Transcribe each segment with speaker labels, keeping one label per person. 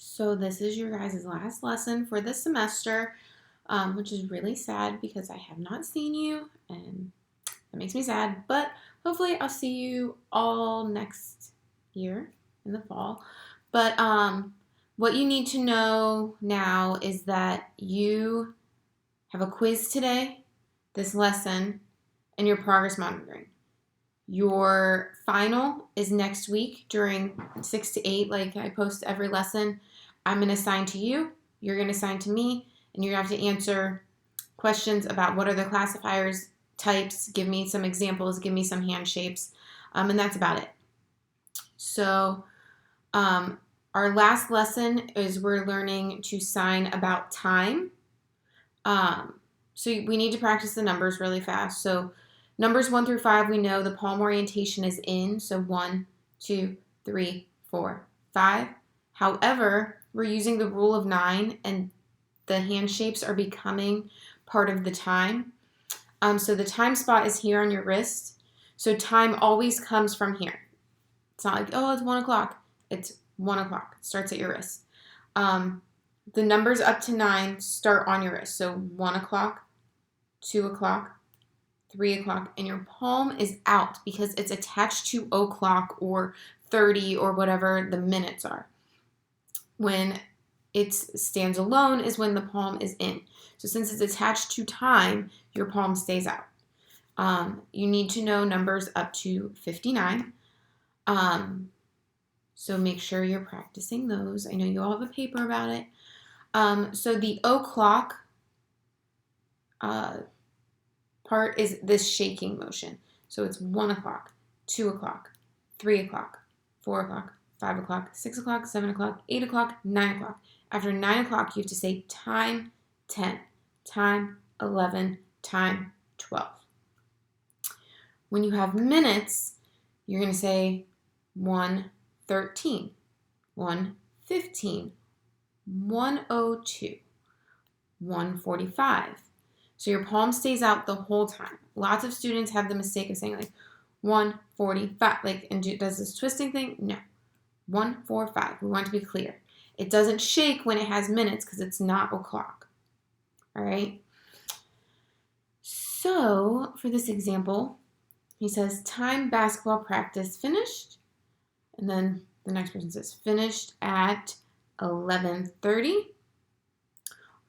Speaker 1: So this is your guys' last lesson for this semester, which is really sad because I have not seen you, and that makes me sad. But hopefully, I'll see you all next year in the fall. But what you need to know now is that you have a quiz today, this lesson, and your progress monitoring. Your final is next week during 6 to 8, like I post every lesson. I'm going to assign to you, you're going to assign to me, and you're going to have to answer questions about what are the classifiers, types, give me some examples, give me some hand shapes, and that's about it. So our last lesson is we're learning to sign about time. So we need to practice the numbers really fast. So numbers 1 through 5, we know the palm orientation is in. So 1, 2, 3, 4, 5. However, we're using the rule of 9 and the hand shapes are becoming part of the time. So the time spot is here on your wrist. So time always comes from here. It's not like, oh, it's 1 o'clock. It's 1 o'clock. It starts at your wrist. The numbers up to 9 start on your wrist. So 1 o'clock, 2 o'clock, 3 o'clock, and your palm is out because it's attached to o'clock or 30 or whatever the minutes are. When it stands alone is when the palm is in. So since it's attached to time, your palm stays out. You need to know numbers up to 59. So make sure you're practicing those. I know you all have a paper about it. So the o'clock part is this shaking motion. So it's 1 o'clock, 2 o'clock, 3 o'clock, 4 o'clock, 5 o'clock, 6 o'clock, 7 o'clock, 8 o'clock, 9 o'clock. After 9 o'clock, you have to say time 10, time 11, time 12. When you have minutes, you're going to say 1:13, 1:15, 1:02, 1:45. So your palm stays out the whole time. Lots of students have the mistake of saying like 1:45, like, and does this twisting thing? No. 1:45. We want to be clear. It doesn't shake when it has minutes because it's not o'clock. All right. So for this example, he says time basketball practice finished. And then the next person says finished at 11:30.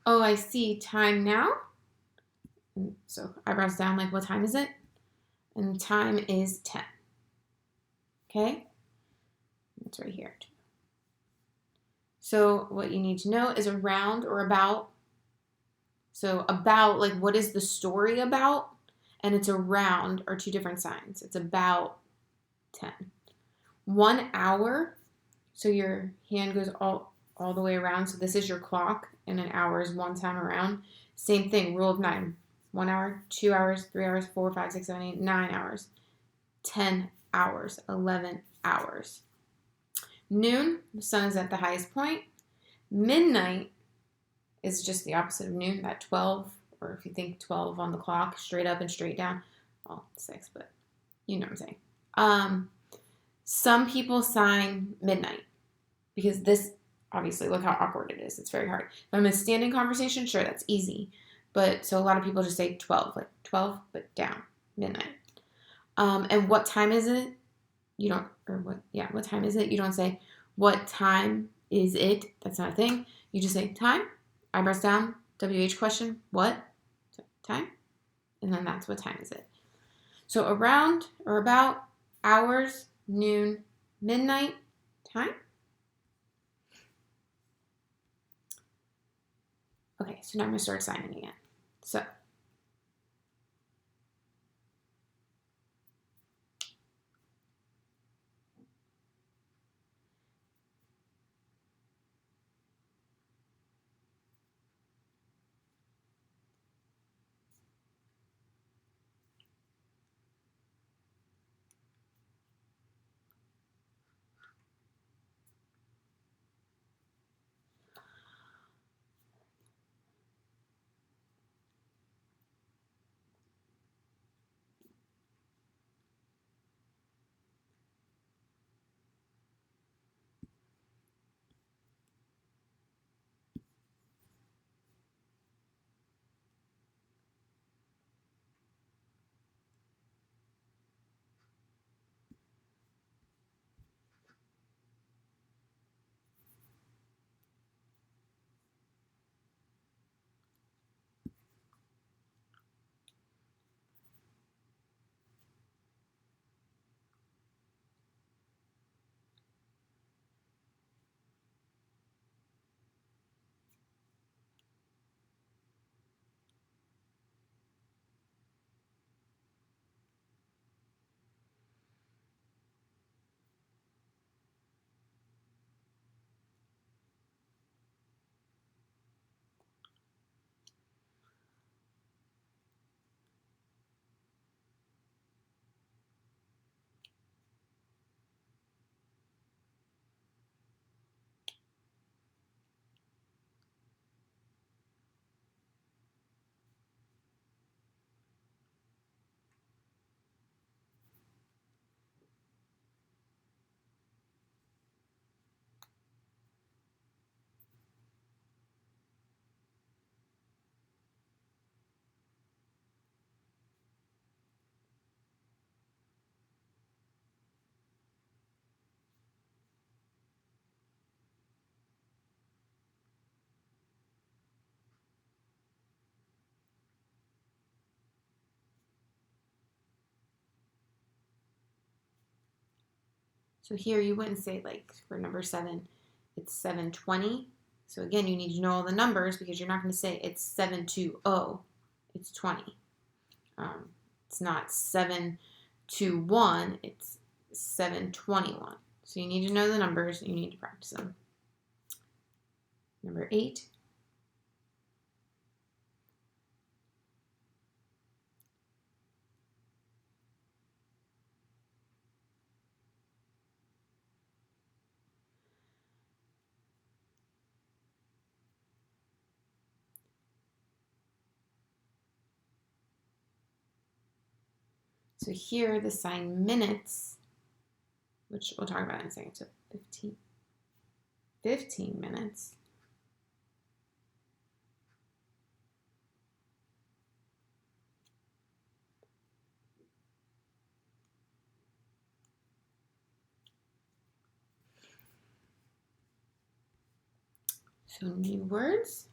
Speaker 1: Oh, I see. Time now. And so eyebrows down, like what time is it? And time is 10. Okay? It's right here. So what you need to know is around or about. So about, like, what is the story about? And it's around are two different signs. It's about 10. 1 hour, so your hand goes all the way around. So this is your clock, and an hour is one time around. Same thing, rule of 9. 1 hour, 2 hours, 3 hours, 4, 5, 6, 7, 8, 9 hours. 10 hours, 11 hours. Noon, the sun is at the highest point. Midnight is just the opposite of noon, that 12, or if you think 12 on the clock, straight up and straight down. Well, 6, but you know what I'm saying. Some people sign midnight because this, obviously, look how awkward it is. It's very hard. If I'm in a standing conversation, sure, that's easy. But so a lot of people just say 12, like 12, but down, midnight. And what time is it? You don't, or what time is it? You don't say, what time is it? That's not a thing. You just say time, eyebrows down, WH question, what? Time? And then that's what time is it. So around or about, hours, noon, midnight, time. Okay, so now I'm going to start signing again. So So here you wouldn't say, like, for number 7, it's 7:20. So again, you need to know all the numbers because you're not going to say it's 7:20. It's 20. It's not 7:21. It's 7:21. So you need to know the numbers. You need to practice them. Number 8. So here the sign minutes, which we'll talk about in a second. So 15 minutes. So new words.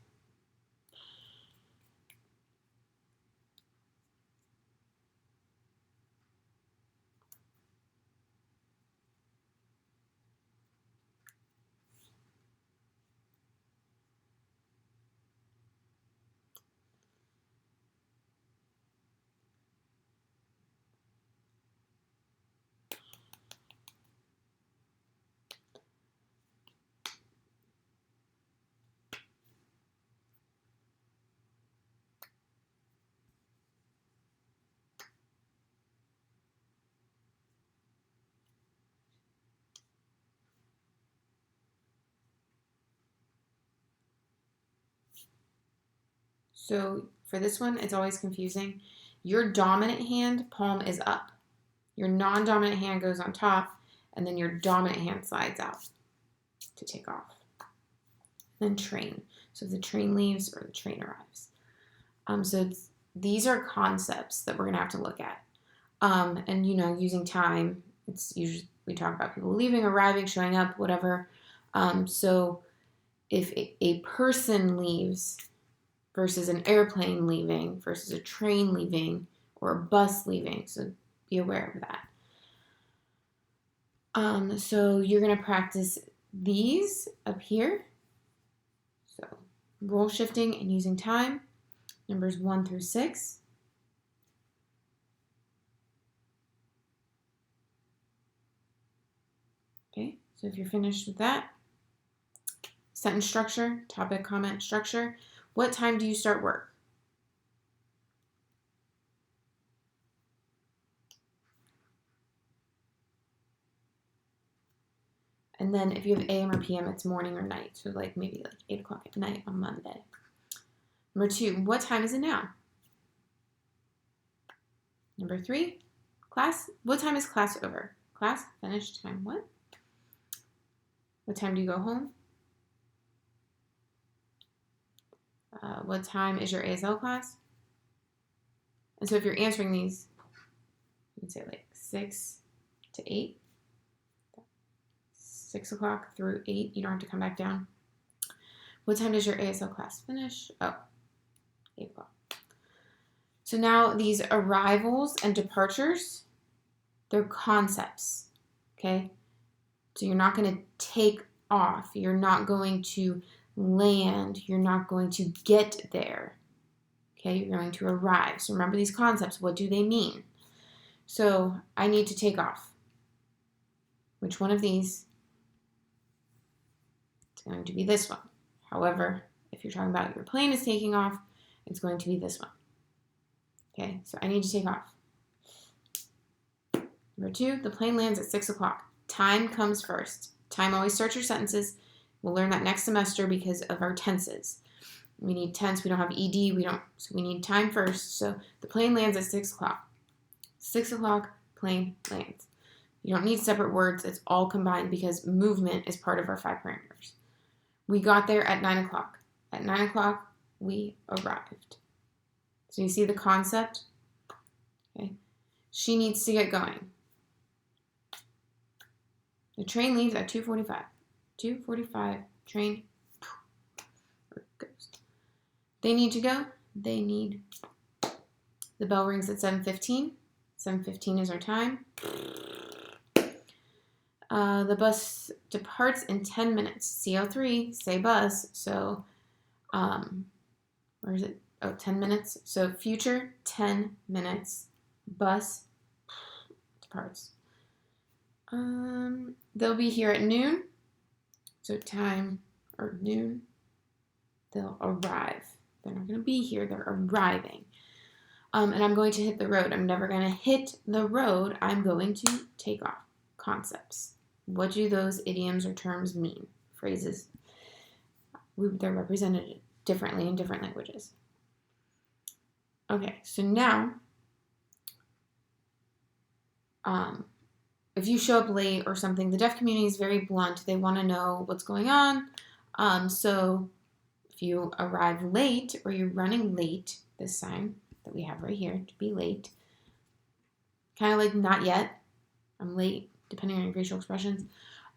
Speaker 1: So for this one, it's always confusing. Your dominant hand palm is up. Your non-dominant hand goes on top, and then your dominant hand slides out to take off. Then train. So if the train leaves or the train arrives. These are concepts that we're going to have to look at. And, using time, it's usually, we talk about people leaving, arriving, showing up, whatever. So if a person leaves versus an airplane leaving versus a train leaving or a bus leaving, so be aware of that. So you're going to practice these up here. So role shifting and using time, numbers 1 through 6. Okay, so if you're finished with that, sentence structure, topic, comment, structure. What time do you start work? And then if you have AM or PM, it's morning or night. So maybe 8 o'clock at night on Monday. Number 2, what time is it now? Number 3, class. What time is class over? Class finished, time what? What time do you go home? What time is your ASL class? And so if you're answering these, you can say 6 to 8. 6 o'clock through 8. You don't have to come back down. What time does your ASL class finish? 8 o'clock. So now these arrivals and departures, they're concepts, okay? So you're not going to take off. You're not going to land. You're not going to get there, okay? You're going to arrive. So remember these concepts. What do they mean? So I need to take off. Which one of these? It's going to be this one. However, if you're talking about your plane is taking off, it's going to be this one. Okay, so I need to take off. Number 2, the plane lands at 6 o'clock. Time comes first. Time always starts your sentences. We'll learn that next semester because of our tenses. We need tense. We don't have ED. So we need time first. So the plane lands at 6 o'clock. 6 o'clock, plane lands. You don't need separate words. It's all combined because movement is part of our 5 parameters. We got there at 9 o'clock. At 9 o'clock, we arrived. So you see the concept? Okay. She needs to get going. The train leaves at 2:45. 2:45, train goes. They need to go. The bell rings at 7:15. 7:15 is our time. The bus departs in 10 minutes. CO3, say bus. So, where is it? Oh, 10 minutes. So, future, 10 minutes. Bus departs. They'll be here at noon. So, time or noon. They'll arrive. They're not going to be here. They're arriving. And I'm going to hit the road. I'm never going to hit the road. I'm going to take off. Concepts. What do those idioms or terms mean? Phrases. They're represented differently in different languages. Okay, so now, if you show up late or something, the deaf community is very blunt. They want to know what's going on. So if you arrive late or you're running late, this sign that we have right here, to be late, kind of like not yet, I'm late, depending on your facial expressions.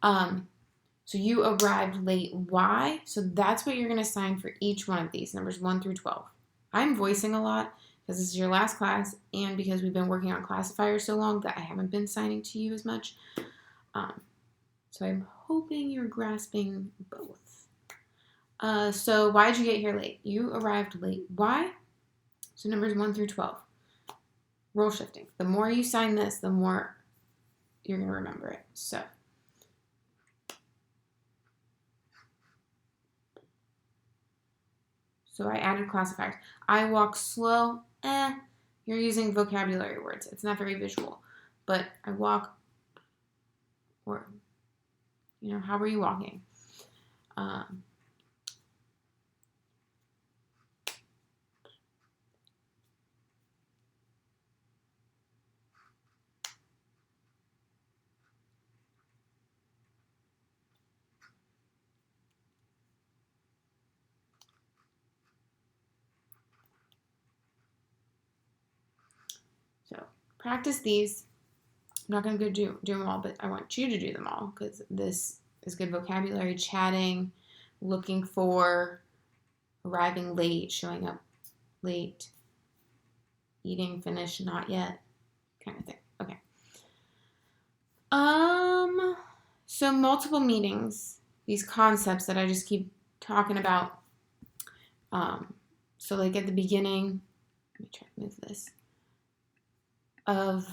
Speaker 1: So you arrived late. Why? So that's what you're going to sign for each one of these, numbers 1 through 12. I'm voicing a lot because this is your last class and because we've been working on classifiers so long that I haven't been signing to you as much. So I'm hoping you're grasping both. So why did you get here late? You arrived late. Why? So numbers 1 through 12. Role shifting. The more you sign this, the more you're going to remember it. So I added classifiers. I walk slow. You're using vocabulary words. It's not very visual. But I walk, or, how were you walking? So practice these. I'm not going to go do them all, but I want you to do them all because this is good vocabulary. Chatting, looking for, arriving late, showing up late, eating, finish, not yet, kind of thing. Okay. So multiple meanings, these concepts that I just keep talking about. So like at the beginning, let me try to move this, of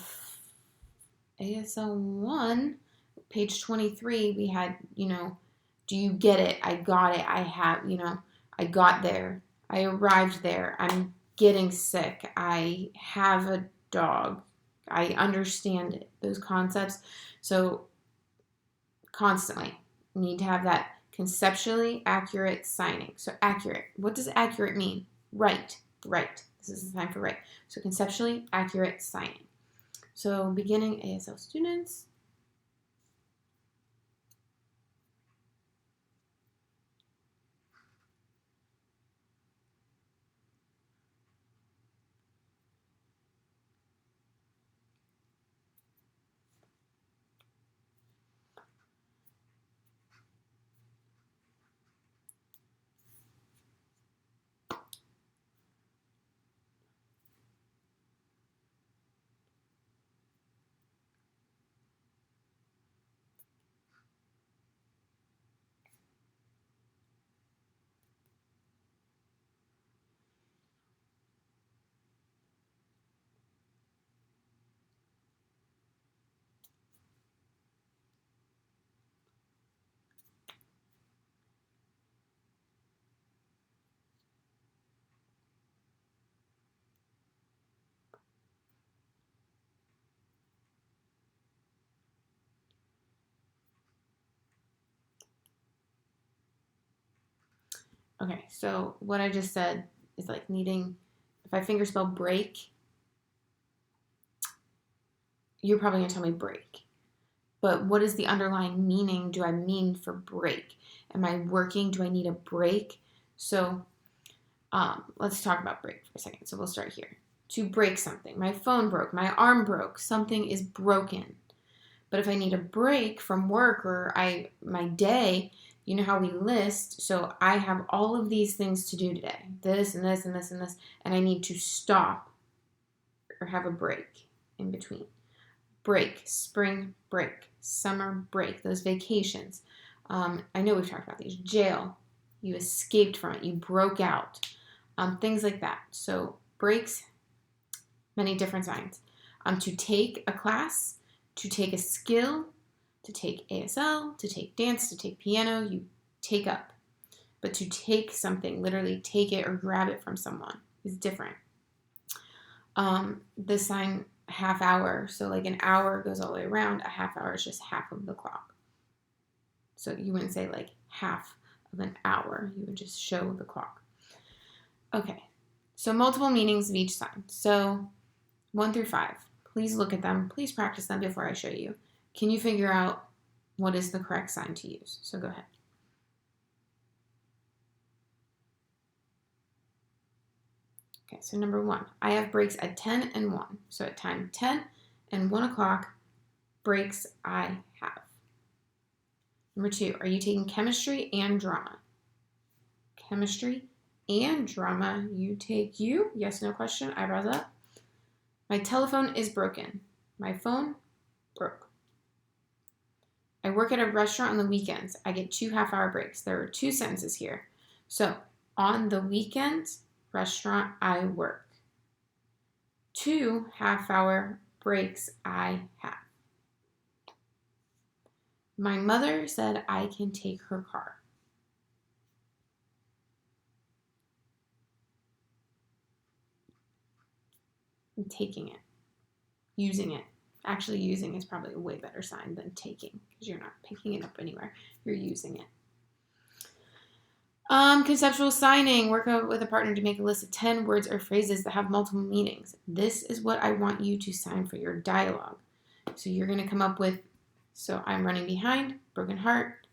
Speaker 1: ASL 1, page 23, we had, do you get it? I got it. I have, I got there. I arrived there. I'm getting sick. I have a dog. I understand it. Those concepts. So constantly need to have that conceptually accurate signing. So accurate. What does accurate mean? Right. This is the time for right. So conceptually accurate signing. So beginning ASL students. Okay, so what I just said is like needing, if I fingerspell break, you're probably going to tell me break. But what is the underlying meaning do I mean for break? Am I working? Do I need a break? So let's talk about break for a second. So we'll start here. To break something. My phone broke. My arm broke. Something is broken. But if I need a break from work or my day, you know how we list, so I have all of these things to do today. This and this and this and I need to stop or have a break in between. break, spring break, summer break, those vacations. I know we've talked about these. Jail, you escaped from it, you broke out, things like that. So breaks, many different signs. To take a class, to take a skill, to take ASL, to take dance, to take piano, you take up. But to take something, literally take it or grab it from someone, is different. The sign half hour, so like an hour goes all the way around, a half hour is just half of the clock. So you wouldn't say like half of an hour, you would just show the clock. Okay, so multiple meanings of each sign. So 1 through 5, please look at them, please practice them before I show you. Can you figure out what is the correct sign to use? So go ahead. Okay, so number 1, I have breaks at 10 and 1. So at time 10 and 1 o'clock, breaks I have. Number 2, are you taking chemistry and drama? Chemistry and drama, you take you. Yes, no question, eyebrows up. My telephone is broken. My phone broke. I work at a restaurant on the weekends. I get 2 half-hour breaks. There are 2 sentences here. So on the weekends, restaurant, I work. 2 half-hour breaks I have. My mother said I can take her car. I'm taking it. Using it. Actually, using is probably a way better sign than taking, because you're not picking it up anywhere. You're using it. Conceptual signing. Work with a partner to make a list of 10 words or phrases that have multiple meanings. This is what I want you to sign for your dialogue. So you're going to come up with, so I'm running behind, broken heart.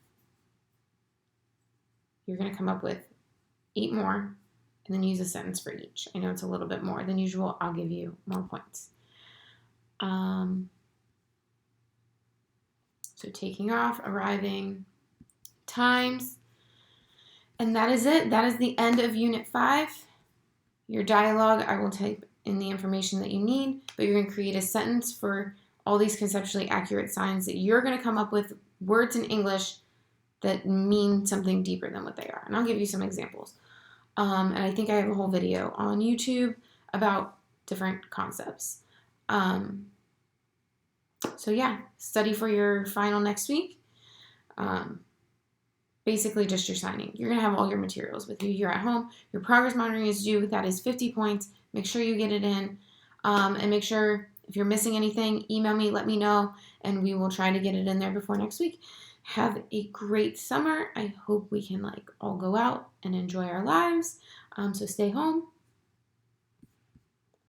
Speaker 1: You're going to come up with 8 more, and then use a sentence for each. I know it's a little bit more than usual. I'll give you more points. So taking off, arriving, times, and that is it. That is the end of Unit 5. Your dialogue, I will type in the information that you need, but you're going to create a sentence for all these conceptually accurate signs that you're going to come up with words in English that mean something deeper than what they are. And I'll give you some examples. And I think I have a whole video on YouTube about different concepts. So yeah, study for your final next week. Basically just your signing. You're going to have all your materials with you. You're at home. Your progress monitoring is due. That is 50 points. Make sure you get it in. And make sure if you're missing anything, email me, let me know, and we will try to get it in there before next week. Have a great summer. I hope we can all go out and enjoy our lives. So stay home,